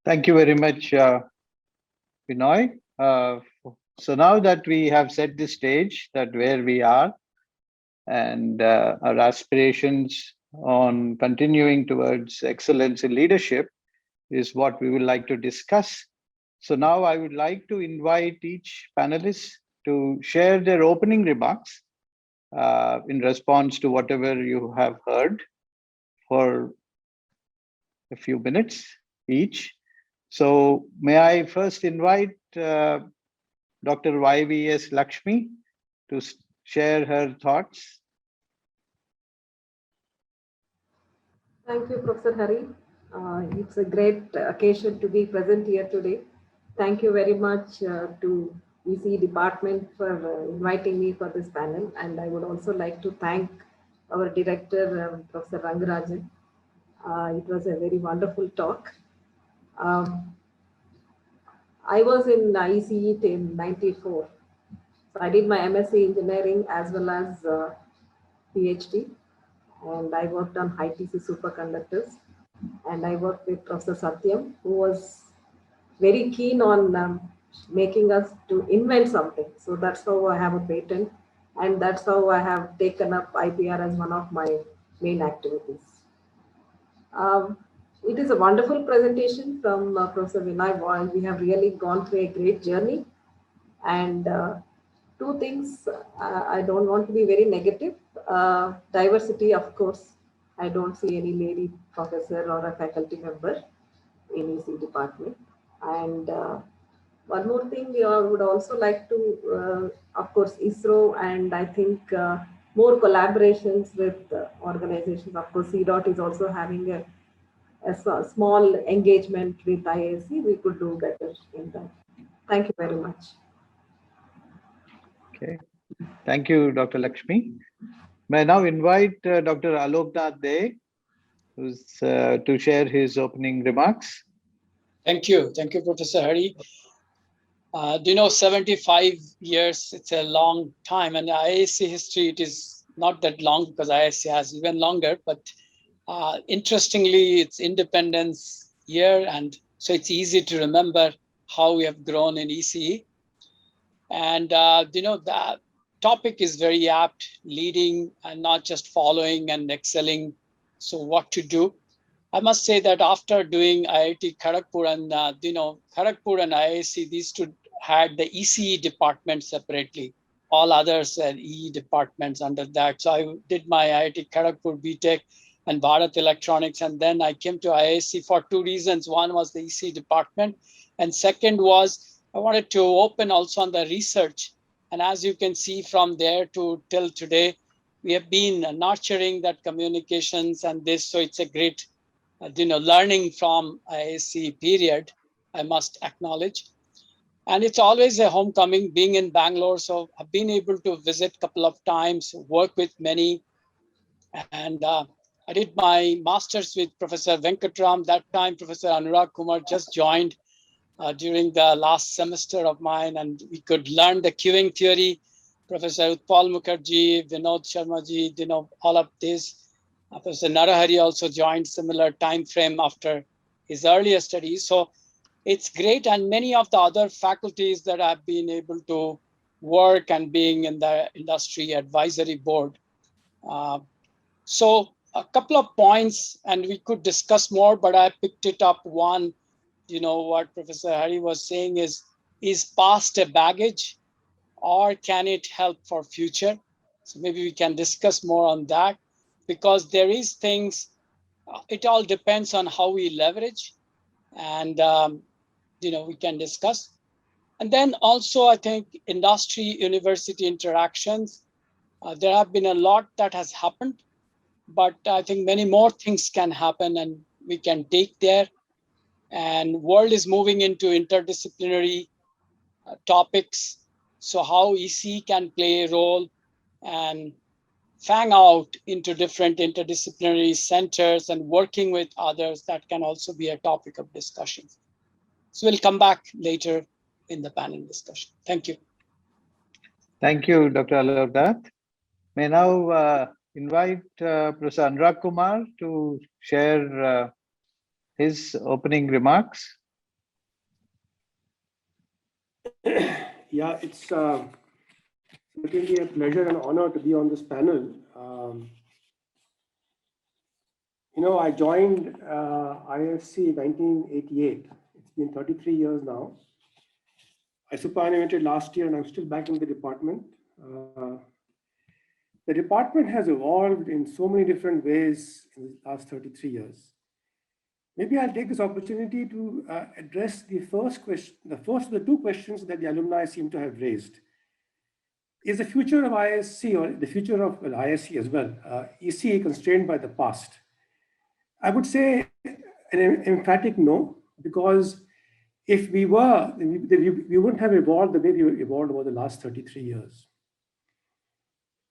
Thank you very much, Binoy. So now that we have set the stage that where we are and our aspirations on continuing towards excellence in leadership is what we would like to discuss. So now I would like to invite each panelist to share their opening remarks in response to whatever you have heard for a few minutes each. So may I first invite Dr. YVS Lakshmi to share her thoughts. Thank you, Professor Hari. It's a great occasion to be present here today. Thank you very much to ECE department for inviting me for this panel. And I would also like to thank our director, Professor Rangarajan. It was a very wonderful talk. Um, I was in ECE in 94. So I did my MSc engineering as well as PhD. And I worked on high TC superconductors. And I worked with Professor Satyam, who was very keen on making us to invent something. So that's how I have a patent, and that's how I have taken up IPR as one of my main activities. Um, it is a wonderful presentation from Professor Vinay Boy. We have really gone through a great journey. And two things, I don't want to be very negative. Diversity, of course. I don't see any lady professor or a faculty member in EC department. And one more thing, we would also like to, of course, ISRO, and I think more collaborations with organizations. Of course, CDOT is also having a small engagement with IAC. We could do better in that. Thank you very much. Okay. Thank you, Dr. Lakshmi. May I now invite Dr. Aloknath De, who's to share his opening remarks. Thank you. Thank you, Professor Hari. 75 years, it's a long time. And IAC history, it is not that long because IAC has even longer. But interestingly, it's independence year. And so it's easy to remember how we have grown in ECE. And, the topic is very apt, leading and not just following and excelling. So what to do? I must say that after doing IIT Kharagpur and, Kharagpur and IIC, these two had the ECE department separately. All others had EE departments under that. So I did my IIT Kharagpur BTech and Bharat Electronics. And then I came to IIC for two reasons. One was the ECE department. And second was I wanted to open also on the research. And as you can see from there to till today, we have been nurturing that communications and this. So it's a great learning from IAC period, I must acknowledge. And it's always a homecoming being in Bangalore. So I've been able to visit a couple of times, work with many. And I did my master's with Professor Venkatram. That time, Professor Anurag Kumar just joined during the last semester of mine. And we could learn the queuing theory. Professor Utpal Mukherjee, Vinod Sharmaji, all of this. Professor Narahari also joined similar time frame after his earlier studies. So it's great. And many of the other faculties that I've been able to work and being in the industry advisory board. So a couple of points, and we could discuss more, but I picked it up. One, what Professor Hari was saying is past a baggage or can it help for future? So maybe we can discuss more on that. Because there is things, it all depends on how we leverage and, we can discuss. And then also, I think industry-university interactions, there have been a lot that has happened, but I think many more things can happen and we can take there. And world is moving into interdisciplinary topics. So how EC can play a role and fang out into different interdisciplinary centers and working with others, that can also be a topic of discussion. So we'll come back later in the panel discussion. Thank you. Thank you, Dr. Aloknath. May now invite Professor Anurag Kumar to share his opening remarks. Yeah, it's certainly a pleasure and honor to be on this panel. I joined ISC in 1988. It's been 33 years now. I superannuated last year and I'm still back in the department. The department has evolved in so many different ways in the last 33 years. Maybe I'll take this opportunity to address the first question, the first of the two questions that the alumni seem to have raised. Is the future of ISC or the future of ISC as well, ECE constrained by the past? I would say an emphatic no, because if we were, we wouldn't have evolved the way we evolved over the last 33 years.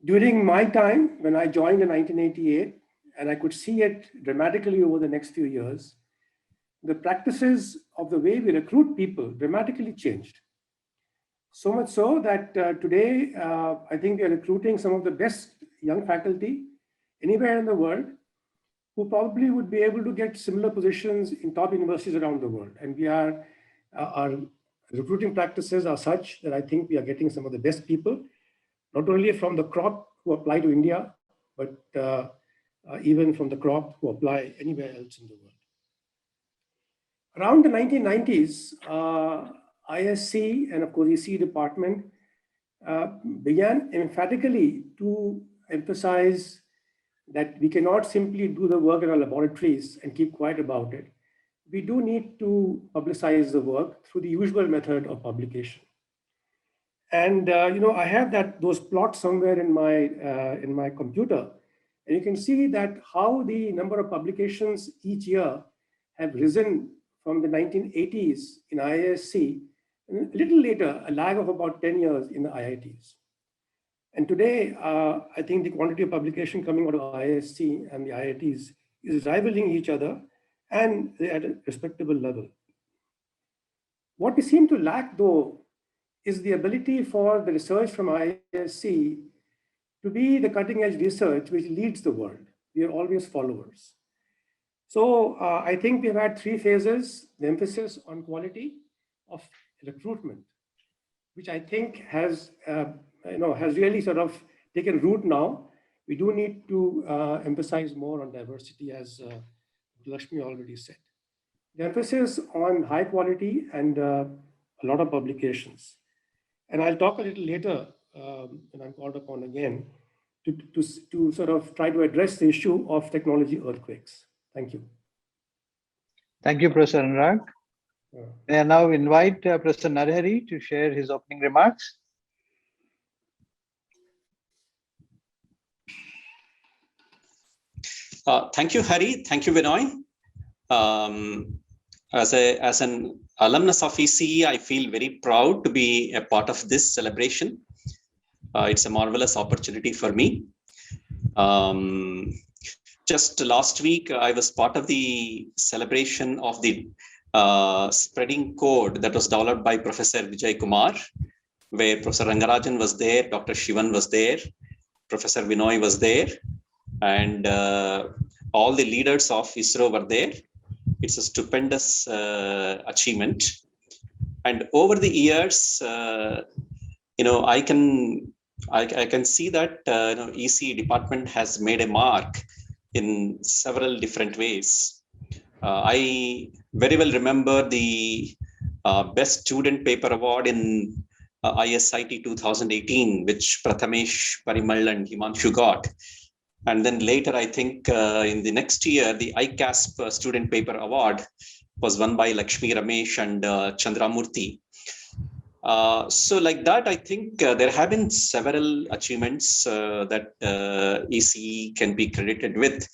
During my time, when I joined in 1988, and I could see it dramatically over the next few years, the practices of the way we recruit people dramatically changed. So much so that today, I think we are recruiting some of the best young faculty anywhere in the world who probably would be able to get similar positions in top universities around the world. And our recruiting practices are such that I think we are getting some of the best people, not only from the crop who apply to India, but even from the crop who apply anywhere else in the world. Around the 1990s, ISC and of course ECE department began emphatically to emphasize that we cannot simply do the work in our laboratories and keep quiet about it. We do need to publicize the work through the usual method of publication. And I have those plots somewhere in my computer, and you can see that how the number of publications each year have risen from the 1980s in IISc, and a little later, a lag of about 10 years in the IITs. And today, I think the quantity of publication coming out of IISc and the IITs is rivaling each other, and they're at a respectable level. What we seem to lack, though, is the ability for the research from IISc to be the cutting edge research which leads the world. We are always followers. So I think we've had three phases: the emphasis on quality of recruitment, which I think has really sort of taken root now. We do need to emphasize more on diversity, as Lakshmi already said. The emphasis on high quality and a lot of publications. And I'll talk a little later when I'm called upon again to sort of try to address the issue of technology earthquakes. Thank you. Thank you, Professor Anurag. May I now invite Professor Narahari to share his opening remarks. Thank you, Hari. Thank you, Binoy. As an alumnus of ECE, I feel very proud to be a part of this celebration. It's a marvelous opportunity for me. Just last week, I was part of the celebration of the spreading code that was developed by Professor Vijay Kumar, where Professor Rangarajan was there, Dr. Shivan was there, Professor Binoy was there, and all the leaders of ISRO were there. It's a stupendous achievement. And over the years, I can see that ECE department has made a mark in several different ways. I very well remember the Best Student Paper Award in ISIT 2018, which Prathamesh, Parimal, and Himanshu got. And then later, I think in the next year, the ICASP Student Paper Award was won by Lakshmi Ramesh and Chandramurthy. So like that, I think there have been several achievements that ECE can be credited with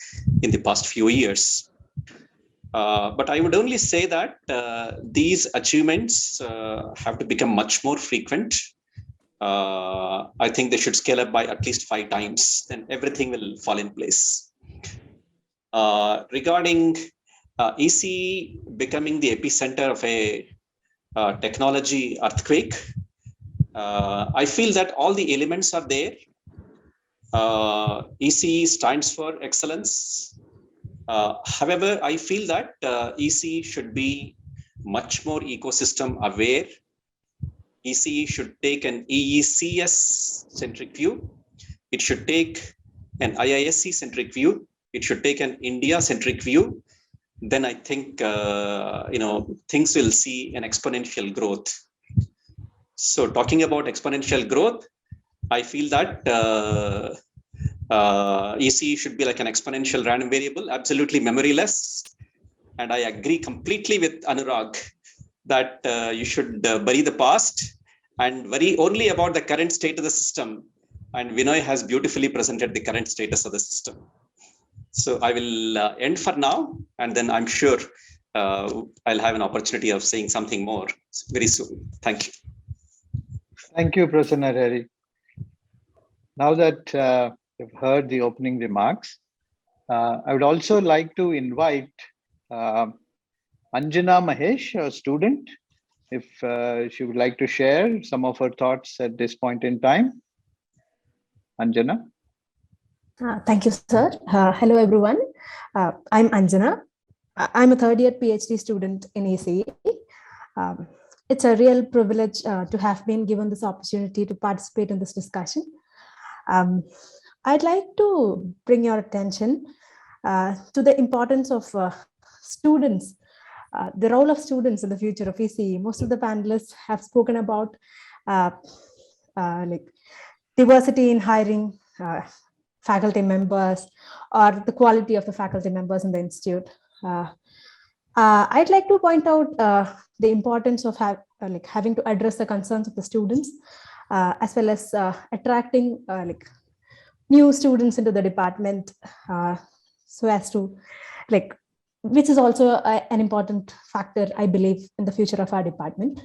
in the past few years. But I would only say that these achievements have to become much more frequent. I think they should scale up by at least 5 times, then everything will fall in place. Regarding ECE becoming the epicenter of a technology earthquake, I feel that all the elements are there. ECE stands for excellence. However, I feel that ECE should be much more ecosystem aware. ECE should take an EECS centric view. It should take an IISc centric view. It should take an India centric view. Then I think things will see an exponential growth. So talking about exponential growth, I feel that ECE should be like an exponential random variable, absolutely memoryless. And I agree completely with Anurag that you should bury the past and worry only about the current state of the system. And Vinoy has beautifully presented the current status of the system. So I will end for now, and then I'm sure I'll have an opportunity of saying something more very soon. Thank you. Thank you, Prasanna Hari. Now that you've heard the opening remarks, I would also like to invite Anjana Mahesh, a student, if she would like to share some of her thoughts at this point in time. Anjana. Thank you, sir. Hello, everyone. I'm Anjana. I'm a third year PhD student in ECE. It's a real privilege to have been given this opportunity to participate in this discussion. I'd like to bring your attention to the importance of students, the role of students in the future of ECE. Most of the panelists have spoken about like diversity in hiring faculty members or the quality of the faculty members in the institute. I'd like to point out the importance of having to address the concerns of the students, as well as attracting new students into the department, so as to which is also an important factor, I believe, in the future of our department.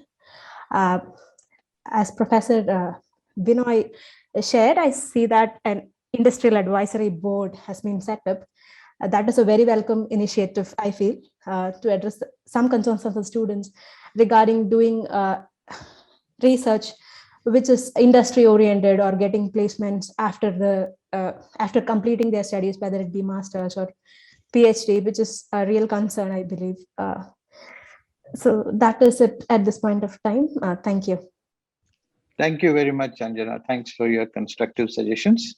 As Professor Binoy shared, I see that an industrial advisory board has been set up. That is a very welcome initiative, I feel, to address some concerns of the students regarding doing research which is industry oriented or getting placements after completing their studies, whether it be master's or PhD, which is a real concern, I believe. So that is it at this point of time. Thank you. Thank you very much, Anjana. Thanks for your constructive suggestions.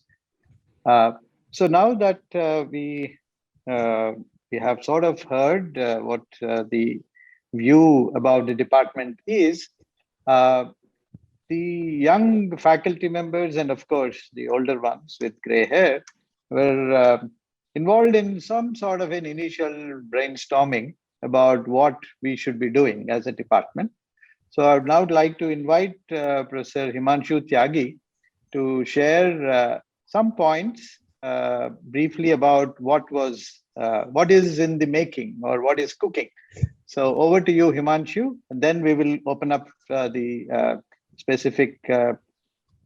So now that we have sort of heard what the view about the department is, the young faculty members and of course the older ones with gray hair were involved in some sort of an initial brainstorming about what we should be doing as a department. So I would now like to invite Professor Himanshu Tyagi to share some points briefly about what is in the making or what is cooking. So over to you, Himanshu, and then we will open up the specific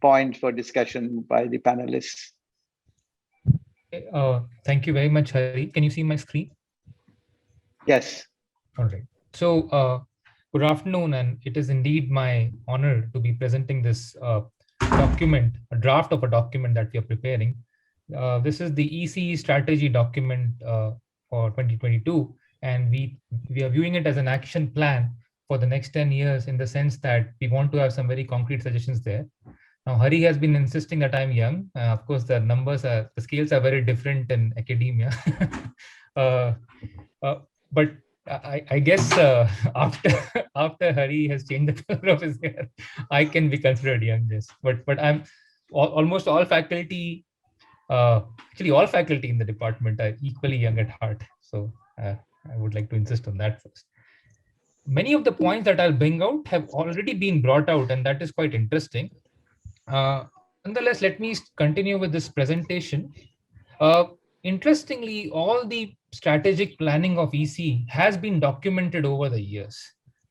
points for discussion by the panelists. Thank you very much, Hari. Can you see my screen? Yes. All right. So good afternoon, and it is indeed my honor to be presenting this document, a draft of a document that we are preparing. This is the ECE strategy document for 2022, and we are viewing it as an action plan for the next 10 years, in the sense that we want to have some very concrete suggestions there. Now, Hari has been insisting that I'm young. Of course, the scales are very different in academia. But I guess after Hari has changed the color of his hair, I can be considered young. Yes, but I'm almost all faculty. Actually, all faculty in the department are equally young at heart. So I would like to insist on that first. Many of the points that I'll bring out have already been brought out, and that is quite interesting. Nonetheless, let me continue with this presentation. Interestingly, all the strategic planning of ECE has been documented over the years,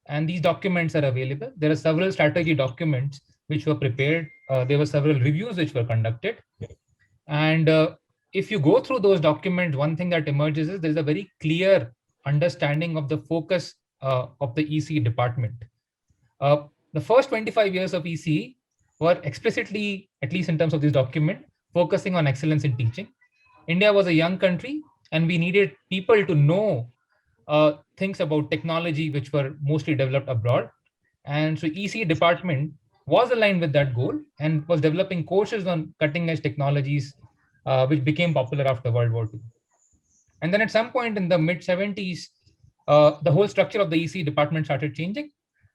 and these documents are available. There are several strategy documents which were prepared. There were several reviews which were conducted. And if you go through those documents, one thing that emerges is there's a very clear understanding of the focus of the ECE department. The first 25 years of ECE were explicitly, at least in terms of this document, focusing on excellence in teaching. India was a young country, and we needed people to know things about technology which were mostly developed abroad. And so ECE department was aligned with that goal and was developing courses on cutting edge technologies, which became popular after World War II. And then at some point in the mid 70s, the whole structure of the ECE department started changing.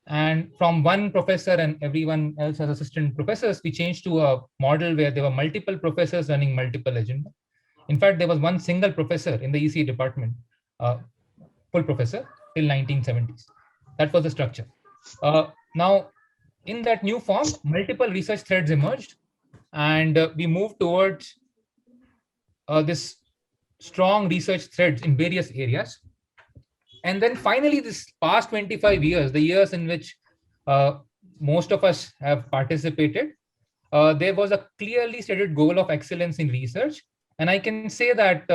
And from one professor and everyone else as assistant professors, we changed to a model where there were multiple professors running multiple agenda. In fact, there was one single professor in the ECE department, full professor, till 1970s. That was the structure. Now, in that new form, multiple research threads emerged, and we moved towards this strong research threads in various areas. And then finally, this past 25 years, the years in which most of us have participated, there was a clearly stated goal of excellence in research. And I can say that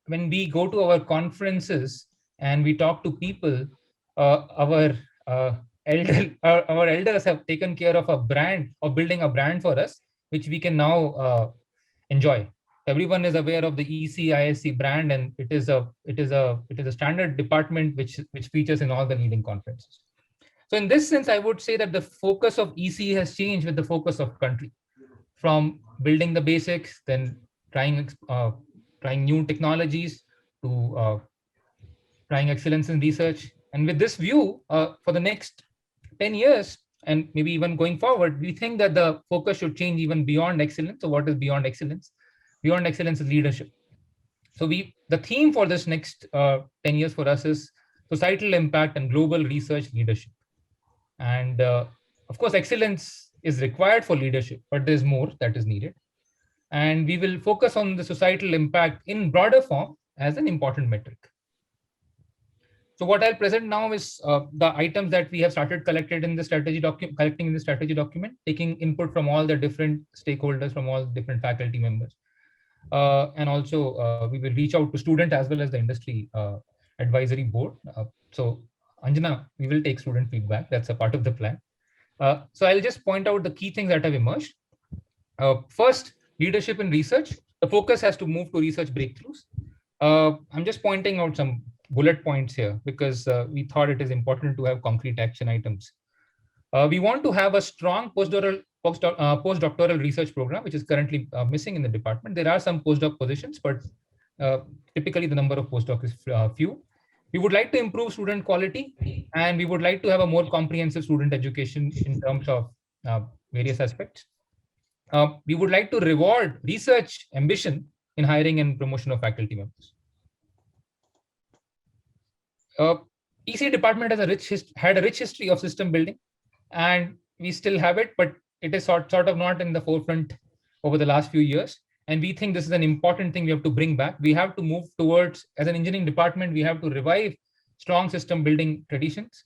when we go to our conferences and we talk to people, our elders have taken care of a brand, of building a brand for us, which we can now enjoy. Everyone is aware of the ECE brand, and it is a standard department which features in all the leading conferences. So in this sense, I would say that the focus of ECE has changed with the focus of country, from building the basics, then trying new technologies, to trying excellence in research. And with this view, for the next 10 years, and maybe even going forward, we think that the focus should change even beyond excellence. So what is beyond excellence? Beyond excellence is leadership. So the theme for this next 10 years for us is societal impact and global research leadership. And of course, excellence is required for leadership, but there's more that is needed. And we will focus on the societal impact in broader form as an important metric. So what I'll present now is the items that we have started collecting in the strategy document, taking input from all the different stakeholders, from all different faculty members. And also we will reach out to student as well as the industry advisory board. So Anjana, we will take student feedback. That's a part of the plan. So I'll just point out the key things that have emerged. First, leadership in research. The focus has to move to research breakthroughs. I'm just pointing out some bullet points here because we thought it is important to have concrete action items. We want to have a strong postdoctoral research program, which is currently missing in the department. There are some postdoc positions, but typically the number of postdocs is few. We would like to improve student quality, and we would like to have a more comprehensive student education in terms of various aspects. We would like to reward research ambition in hiring and promotion of faculty members. ECE department has had a rich history of system building, and we still have it, but it is sort of not in the forefront over the last few years. And we think this is an important thing we have to bring back. We have to move towards, as an engineering department, we have to revive strong system building traditions.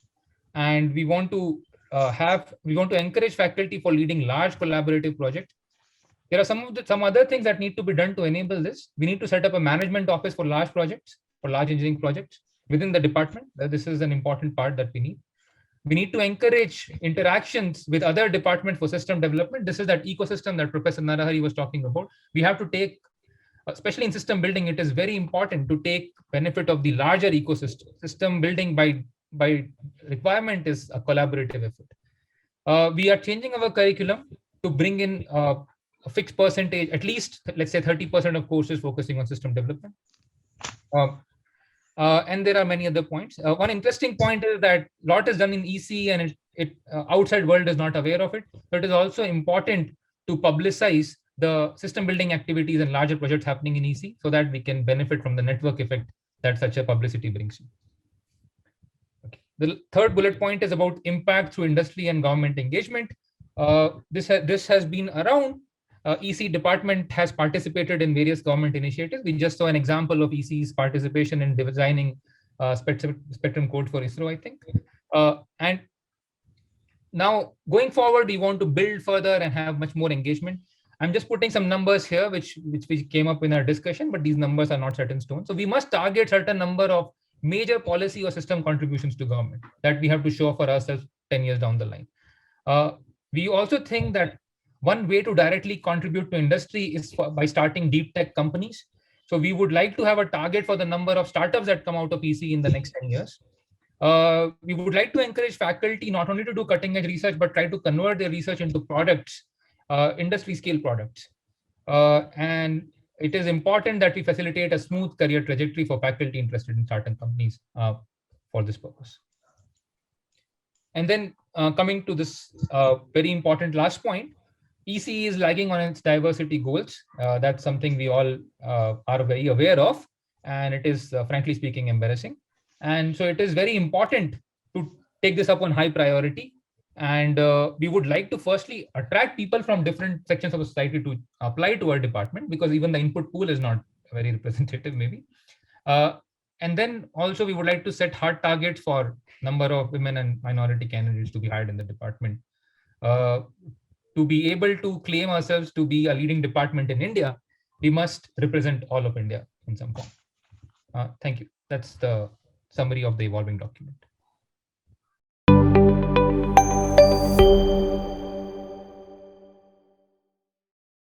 And we want to encourage faculty for leading large collaborative projects. There are some other things that need to be done to enable this. We need to set up a management office for large projects, for large engineering projects within the department. This is an important part that we need. We need to encourage interactions with other departments for system development. This is that ecosystem that Professor Narahari was talking about. We have to take, especially in system building, it is very important to take benefit of the larger ecosystem. System building by requirement is a collaborative effort. We are changing our curriculum to bring in a fixed percentage, at least, let's say 30% of courses focusing on system development. And there are many other points. One interesting point is that a lot is done in ECE and outside world is not aware of it. So it is also important to publicize the system building activities and larger projects happening in ECE so that we can benefit from the network effect that such a publicity brings you. Okay. The third bullet point is about impact through industry and government engagement. This has been around. ECE department has participated in various government initiatives. We just saw an example of ECE's participation in designing spectrum code for ISRO, I think. And now going forward, we want to build further and have much more engagement. I'm just putting some numbers here, which we came up in our discussion, but these numbers are not set in stone. So we must target certain number of major policy or system contributions to government that we have to show for ourselves 10 years down the line. We also think that one way to directly contribute to industry is by starting deep tech companies. So we would like to have a target for the number of startups that come out of ECE in the next 10 years. We would like to encourage faculty not only to do cutting edge research, but try to convert their research into products, industry scale products. And it is important that we facilitate a smooth career trajectory for faculty interested in starting companies for this purpose. And then coming to this very important last point, ECE is lagging on its diversity goals. That's something we all are very aware of, and it is frankly speaking embarrassing. And so it is very important to take this up on high priority. And we would like to firstly attract people from different sections of society to apply to our department, because even the input pool is not very representative maybe. And then also we would like to set hard targets for number of women and minority candidates to be hired in the department. To be able to claim ourselves to be a leading department in India, we must represent all of India in some form. Thank you. That's the summary of the evolving document.